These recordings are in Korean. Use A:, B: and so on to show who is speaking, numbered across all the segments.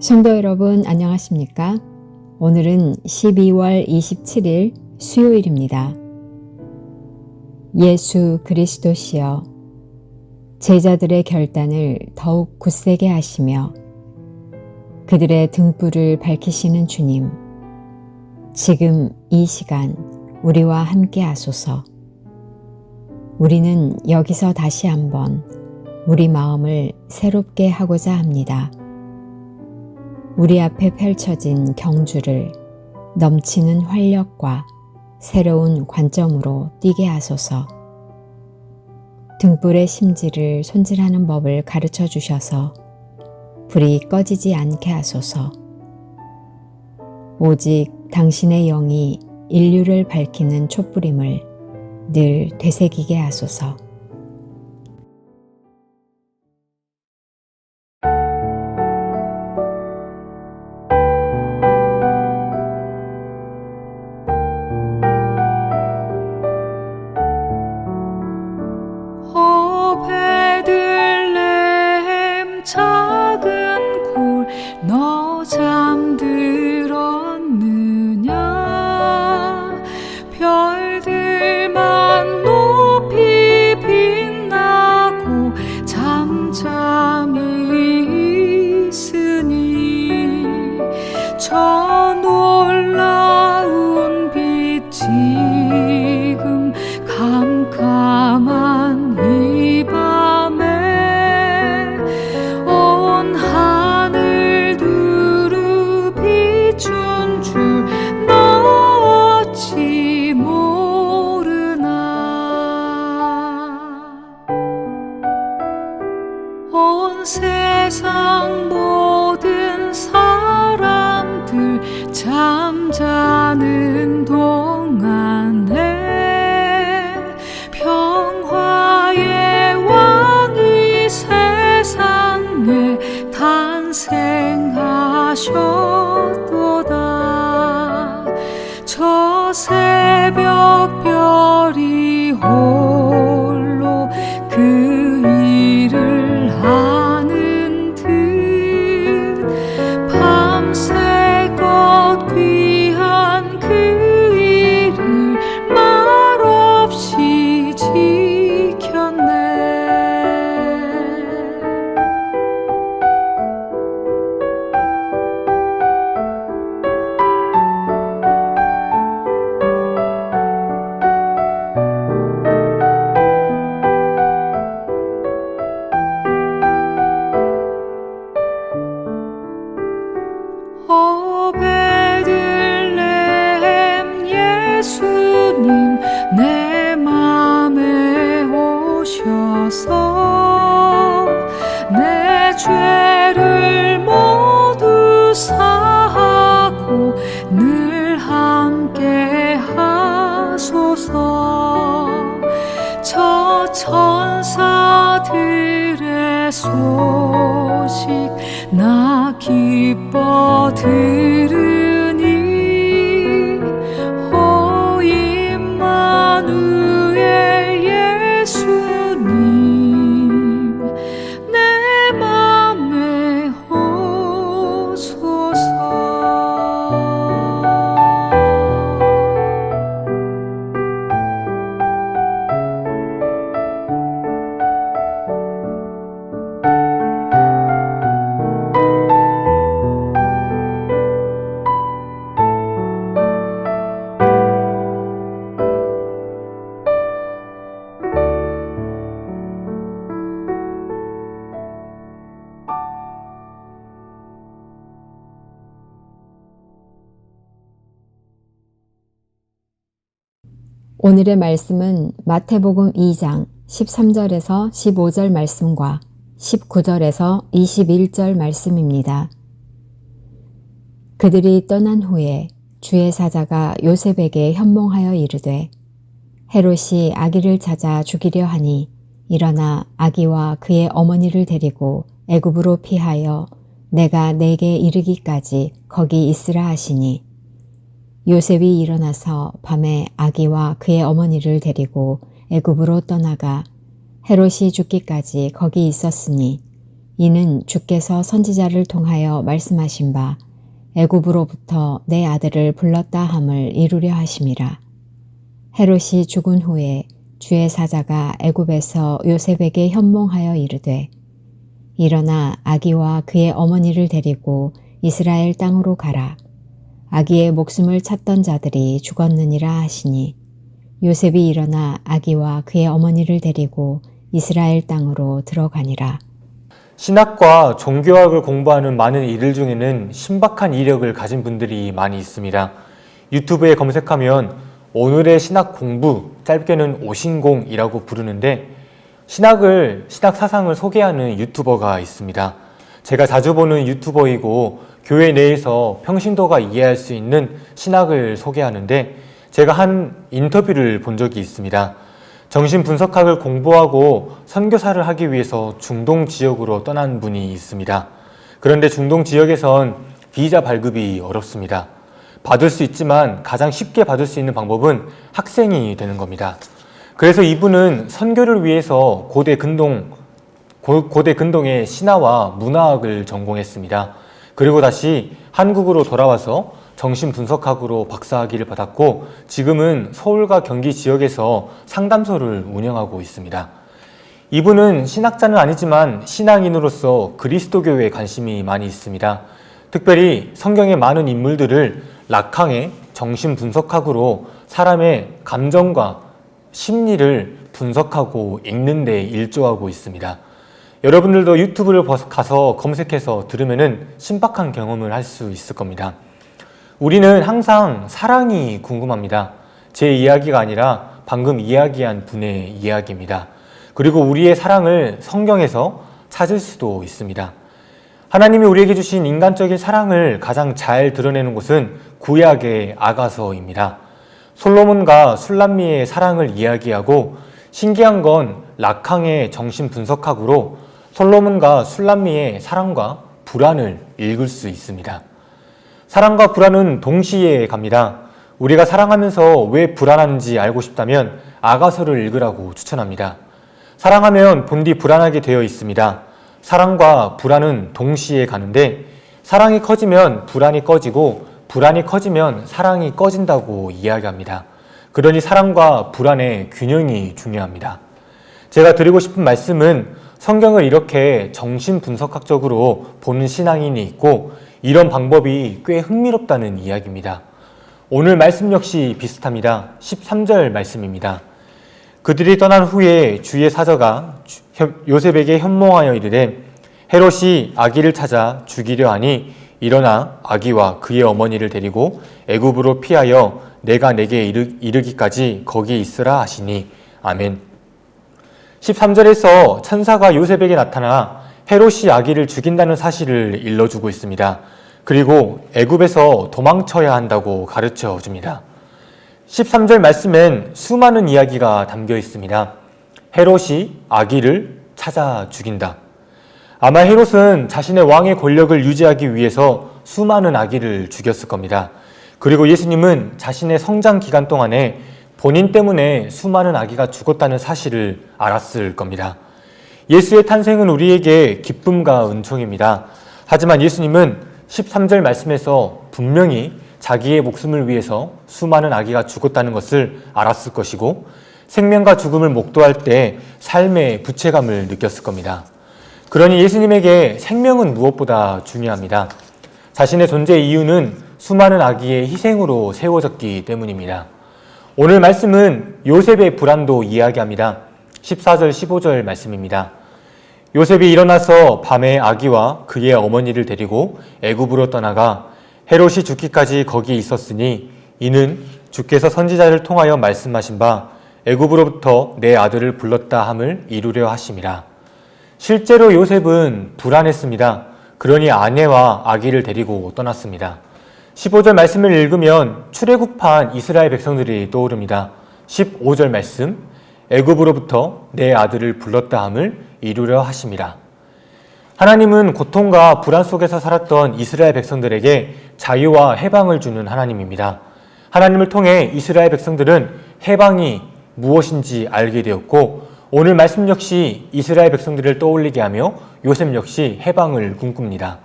A: 성도 여러분 안녕하십니까? 오늘은 12월 27일 수요일입니다. 예수 그리스도시여 제자들의 결단을 더욱 굳세게 하시며 그들의 등불을 밝히시는 주님, 지금 이 시간 우리와 함께 하소서. 우리는 여기서 다시 한번 우리 마음을 새롭게 하고자 합니다. 우리 앞에 펼쳐진 경주를 넘치는 활력과 새로운 관점으로 뛰게 하소서. 등불의 심지를 손질하는 법을 가르쳐 주셔서 불이 꺼지지 않게 하소서. 오직 당신의 영이 인류를 밝히는 촛불임을 늘 되새기게 하소서.
B: 베들레헴 작은 골 너 잠들었느냐 별들만 높이 빛나고 잠잠히 있으니 저 놀라운 빛 지금 캄캄한 이 밤에 온 하늘 두루 비춘 줄 너 어찌 모르나. 온 세상 모든 사람들 잠자는 동안에 평화의 왕이 세상에 탄생하셨도다. 저 새벽별이 홀로 그 일을 하는 듯 밤새껏 귀한 그 일을 말없이 지켰네. 오 베들레헴 예수님 내 맘에 오셔서 내 죄를 모두 사하고 늘 함께 하소서. 저 천사들의 소식 나 기뻐 들으니 오 임마누엘 예수님 내 맘에 오소서.
A: 오늘의 말씀은 마태복음 2장 13절에서 15절 말씀과 19절에서 21절 말씀입니다. 그들이 떠난 후에 주의 사자가 요셉에게 현몽하여 이르되 헤롯이 아기를 찾아 죽이려 하니 일어나 아기와 그의 어머니를 데리고 애굽으로 피하여 내가 내게 이르기까지 거기 있으라 하시니 요셉이 일어나서 밤에 아기와 그의 어머니를 데리고 애굽으로 떠나가 헤롯이 죽기까지 거기 있었으니 이는 주께서 선지자를 통하여 말씀하신 바 애굽으로부터 내 아들을 불렀다 함을 이루려 하심이라. 헤롯이 죽은 후에 주의 사자가 애굽에서 요셉에게 현몽하여 이르되 일어나 아기와 그의 어머니를 데리고 이스라엘 땅으로 가라. 아기의 목숨을 찾던 자들이 죽었느니라 하시니 요셉이 일어나 아기와 그의 어머니를 데리고 이스라엘 땅으로 들어가니라.
C: 신학과 종교학을 공부하는 많은 이들 중에는 신박한 이력을 가진 분들이 많이 있습니다. 유튜브에 검색하면 오늘의 신학 공부, 짧게는 오신공이라고 부르는데 신학 사상을 소개하는 유튜버가 있습니다. 제가 자주 보는 유튜버이고 교회 내에서 평신도가 이해할 수 있는 신학을 소개하는데 제가 한 인터뷰를 본 적이 있습니다. 정신분석학을 공부하고 선교사를 하기 위해서 중동 지역으로 떠난 분이 있습니다. 그런데 중동 지역에선 비자 발급이 어렵습니다. 받을 수 있지만 가장 쉽게 받을 수 있는 방법은 학생이 되는 겁니다. 그래서 이분은 선교를 위해서 고대 근동의 신화와 문화학을 전공했습니다. 그리고 다시 한국으로 돌아와서 정신분석학으로 박사학위를 받았고 지금은 서울과 경기 지역에서 상담소를 운영하고 있습니다. 이분은 신학자는 아니지만 신앙인으로서 그리스도교에 관심이 많이 있습니다. 특별히 성경의 많은 인물들을 락항의 정신분석학으로 사람의 감정과 심리를 분석하고 읽는 데 일조하고 있습니다. 여러분들도 유튜브를 가서 검색해서 들으면 신박한 경험을 할 수 있을 겁니다. 우리는 항상 사랑이 궁금합니다. 제 이야기가 아니라 방금 이야기한 분의 이야기입니다. 그리고 우리의 사랑을 성경에서 찾을 수도 있습니다. 하나님이 우리에게 주신 인간적인 사랑을 가장 잘 드러내는 곳은 구약의 아가서입니다. 솔로몬과 술람미의 사랑을 이야기하고 신기한 건 락항의 정신분석학으로 솔로몬과 술람미의 사랑과 불안을 읽을 수 있습니다. 사랑과 불안은 동시에 갑니다. 우리가 사랑하면서 왜 불안한지 알고 싶다면 아가서를 읽으라고 추천합니다. 사랑하면 본디 불안하게 되어 있습니다. 사랑과 불안은 동시에 가는데 사랑이 커지면 불안이 꺼지고 불안이 커지면 사랑이 꺼진다고 이야기합니다. 그러니 사랑과 불안의 균형이 중요합니다. 제가 드리고 싶은 말씀은 성경을 이렇게 정신분석학적으로 보는 신앙인이 있고 이런 방법이 꽤 흥미롭다는 이야기입니다. 오늘 말씀 역시 비슷합니다. 13절 말씀입니다. 그들이 떠난 후에 주의 사자가 요셉에게 현몽하여 이르되 헤롯이 아기를 찾아 죽이려 하니 일어나 아기와 그의 어머니를 데리고 애굽으로 피하여 내가 내게 이르기까지 거기에 있으라 하시니 아멘. 13절에서 천사가 요셉에게 나타나 헤롯이 아기를 죽인다는 사실을 일러주고 있습니다. 그리고 애굽에서 도망쳐야 한다고 가르쳐 줍니다. 13절 말씀엔 수많은 이야기가 담겨 있습니다. 헤롯이 아기를 찾아 죽인다. 아마 헤롯은 자신의 왕의 권력을 유지하기 위해서 수많은 아기를 죽였을 겁니다. 그리고 예수님은 자신의 성장 기간 동안에 본인 때문에 수많은 아기가 죽었다는 사실을 알았을 겁니다. 예수의 탄생은 우리에게 기쁨과 은총입니다. 하지만 예수님은 13절 말씀에서 분명히 자기의 목숨을 위해서 수많은 아기가 죽었다는 것을 알았을 것이고 생명과 죽음을 목도할 때 삶의 부채감을 느꼈을 겁니다. 그러니 예수님에게 생명은 무엇보다 중요합니다. 자신의 존재 이유는 수많은 아기의 희생으로 세워졌기 때문입니다. 오늘 말씀은 요셉의 불안도 이야기합니다. 14절 15절 말씀입니다. 요셉이 일어나서 밤에 아기와 그의 어머니를 데리고 애굽으로 떠나가 헤롯이 죽기까지 거기에 있었으니 이는 주께서 선지자를 통하여 말씀하신 바 애굽으로부터 내 아들을 불렀다 함을 이루려 하심이라. 실제로 요셉은 불안했습니다. 그러니 아내와 아기를 데리고 떠났습니다. 15절 말씀을 읽으면 출애굽한 이스라엘 백성들이 떠오릅니다. 15절 말씀, 애굽으로부터 내 아들을 불렀다 함을 이루려 하심이라. 하나님은 고통과 불안 속에서 살았던 이스라엘 백성들에게 자유와 해방을 주는 하나님입니다. 하나님을 통해 이스라엘 백성들은 해방이 무엇인지 알게 되었고 오늘 말씀 역시 이스라엘 백성들을 떠올리게 하며 요셉 역시 해방을 꿈꿉니다.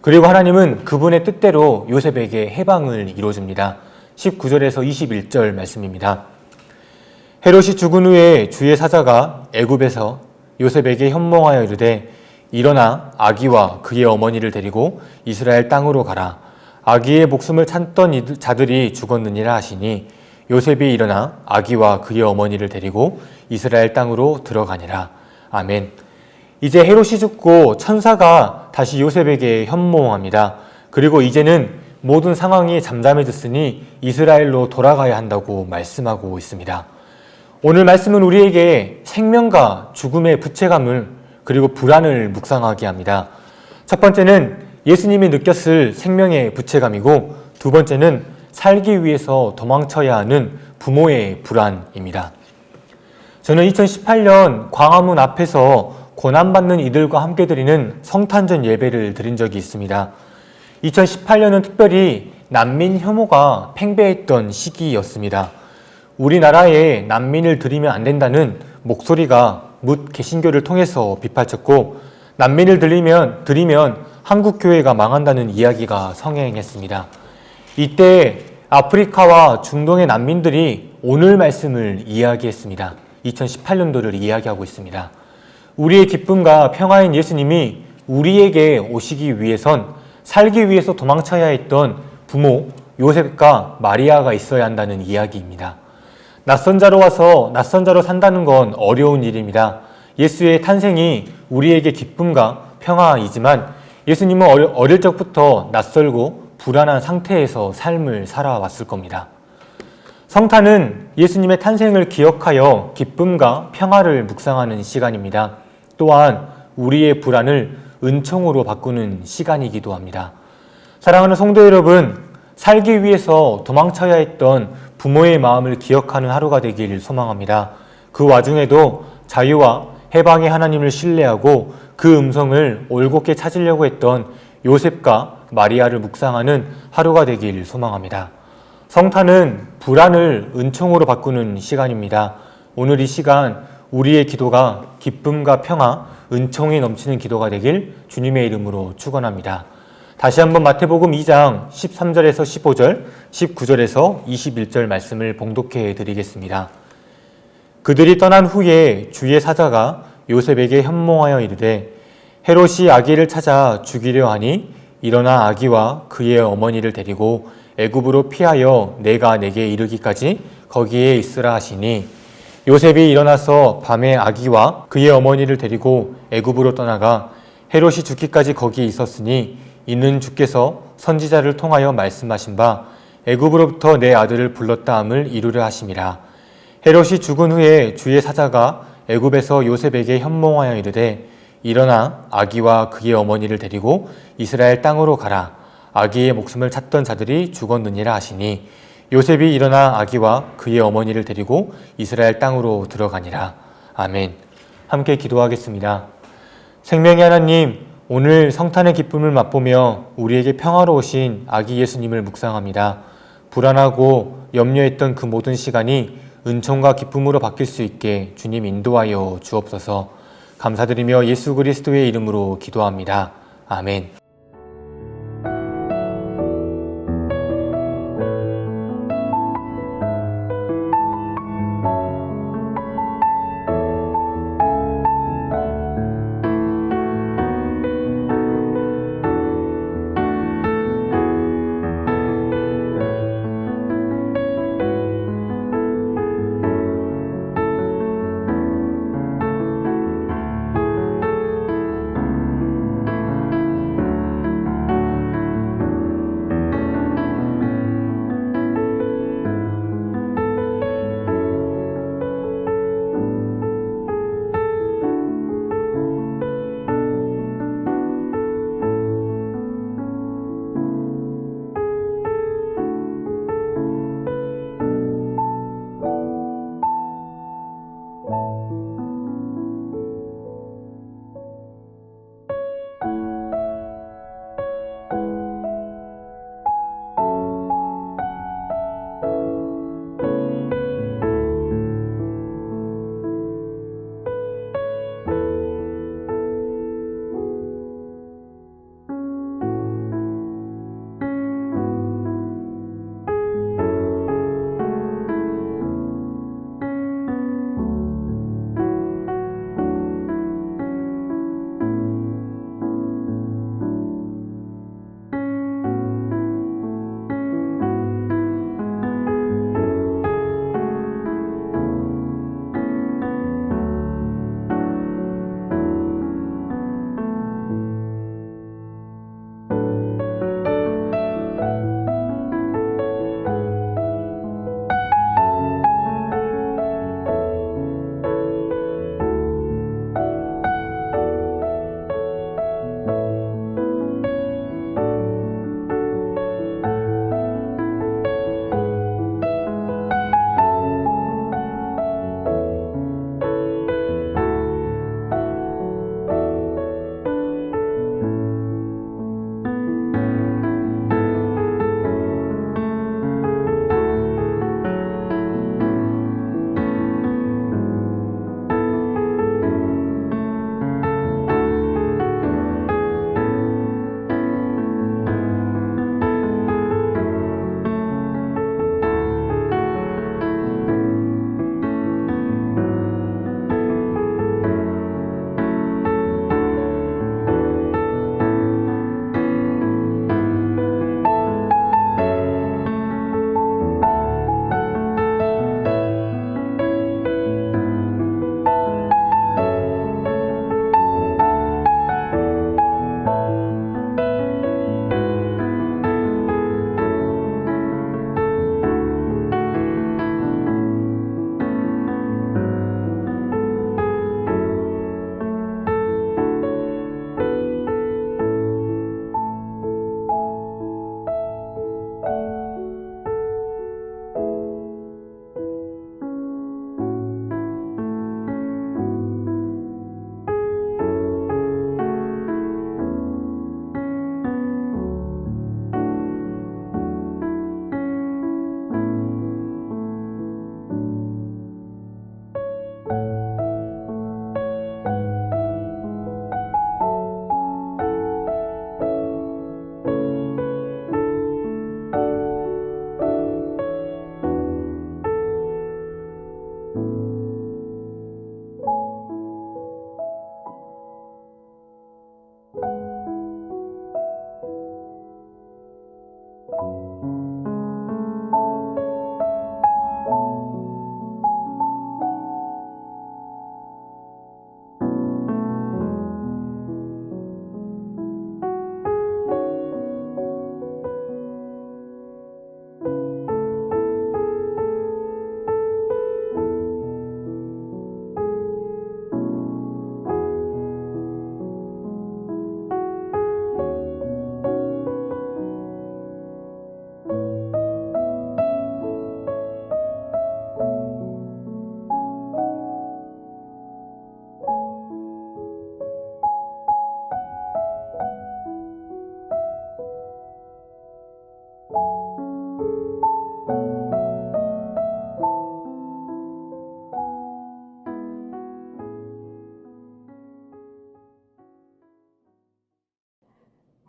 C: 그리고 하나님은 그분의 뜻대로 요셉에게 해방을 이루어줍니다. 19절에서 21절 말씀입니다. 헤롯이 죽은 후에 주의 사자가 애굽에서 요셉에게 현몽하여 이르되 일어나 아기와 그의 어머니를 데리고 이스라엘 땅으로 가라. 아기의 목숨을 찾던 자들이 죽었느니라 하시니 요셉이 일어나 아기와 그의 어머니를 데리고 이스라엘 땅으로 들어가니라. 아멘. 이제 헤롯이 죽고 천사가 다시 요셉에게 현몽합니다. 그리고 이제는 모든 상황이 잠잠해졌으니 이스라엘로 돌아가야 한다고 말씀하고 있습니다. 오늘 말씀은 우리에게 생명과 죽음의 부채감을 그리고 불안을 묵상하게 합니다. 첫 번째는 예수님이 느꼈을 생명의 부채감이고 두 번째는 살기 위해서 도망쳐야 하는 부모의 불안입니다. 저는 2018년 광화문 앞에서 고난받는 이들과 함께 드리는 성탄절 예배를 드린 적이 있습니다. 2018년은 특별히 난민 혐오가 팽배했던 시기였습니다. 우리나라에 난민을 들이면 안 된다는 목소리가 묻 개신교를 통해서 비판쳤고 난민을 들이면 한국 교회가 망한다는 이야기가 성행했습니다. 이때 아프리카와 중동의 난민들이 오늘 말씀을 이야기했습니다. 2018년도를 이야기하고 있습니다. 우리의 기쁨과 평화인 예수님이 우리에게 오시기 위해선 살기 위해서 도망쳐야 했던 부모 요셉과 마리아가 있어야 한다는 이야기입니다. 낯선 자로 와서 낯선 자로 산다는 건 어려운 일입니다. 예수의 탄생이 우리에게 기쁨과 평화이지만 예수님은 어릴 적부터 낯설고 불안한 상태에서 삶을 살아왔을 겁니다. 성탄은 예수님의 탄생을 기억하여 기쁨과 평화를 묵상하는 시간입니다. 또한 우리의 불안을 은총으로 바꾸는 시간이기도 합니다. 사랑하는 성도 여러분, 살기 위해서 도망쳐야 했던 부모의 마음을 기억하는 하루가 되길 소망합니다. 그 와중에도 자유와 해방의 하나님을 신뢰하고 그 음성을 올곧게 찾으려고 했던 요셉과 마리아를 묵상하는 하루가 되길 소망합니다. 성탄은 불안을 은총으로 바꾸는 시간입니다. 오늘 이 시간 우리의 기도가 기쁨과 평화, 은총이 넘치는 기도가 되길 주님의 이름으로 축원합니다. 다시 한번 마태복음 2장 13절에서 15절, 19절에서 21절 말씀을 봉독해 드리겠습니다. 그들이 떠난 후에 주의 사자가 요셉에게 현몽하여 이르되 헤롯이 아기를 찾아 죽이려 하니 일어나 아기와 그의 어머니를 데리고 애굽으로 피하여 내가 내게 이르기까지 거기에 있으라 하시니 요셉이 일어나서 밤에 아기와 그의 어머니를 데리고 애굽으로 떠나가 헤롯이 죽기까지 거기에 있었으니 이는 주께서 선지자를 통하여 말씀하신 바 애굽으로부터 내 아들을 불렀다 함을 이루려 하심이라. 헤롯이 죽은 후에 주의 사자가 애굽에서 요셉에게 현몽하여 이르되 일어나 아기와 그의 어머니를 데리고 이스라엘 땅으로 가라. 아기의 목숨을 찾던 자들이 죽었느니라 하시니 요셉이 일어나 아기와 그의 어머니를 데리고 이스라엘 땅으로 들어가니라. 아멘. 함께 기도하겠습니다. 생명의 하나님, 오늘 성탄의 기쁨을 맛보며 우리에게 평화로우신 아기 예수님을 묵상합니다. 불안하고 염려했던 그 모든 시간이 은총과 기쁨으로 바뀔 수 있게 주님 인도하여 주옵소서. 감사드리며 예수 그리스도의 이름으로 기도합니다. 아멘.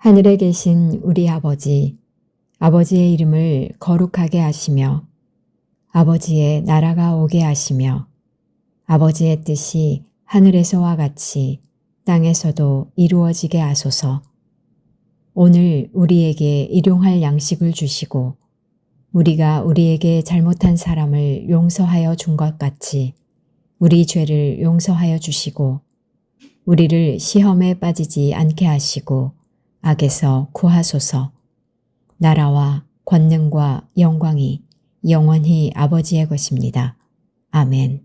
A: 하늘에 계신 우리 아버지, 아버지의 이름을 거룩하게 하시며 아버지의 나라가 오게 하시며 아버지의 뜻이 하늘에서와 같이 땅에서도 이루어지게 하소서. 오늘 우리에게 일용할 양식을 주시고 우리가 우리에게 잘못한 사람을 용서하여 준 것 같이 우리 죄를 용서하여 주시고 우리를 시험에 빠지지 않게 하시고 악에서 구하소서. 나라와 권능과 영광이 영원히 아버지의 것입니다. 아멘.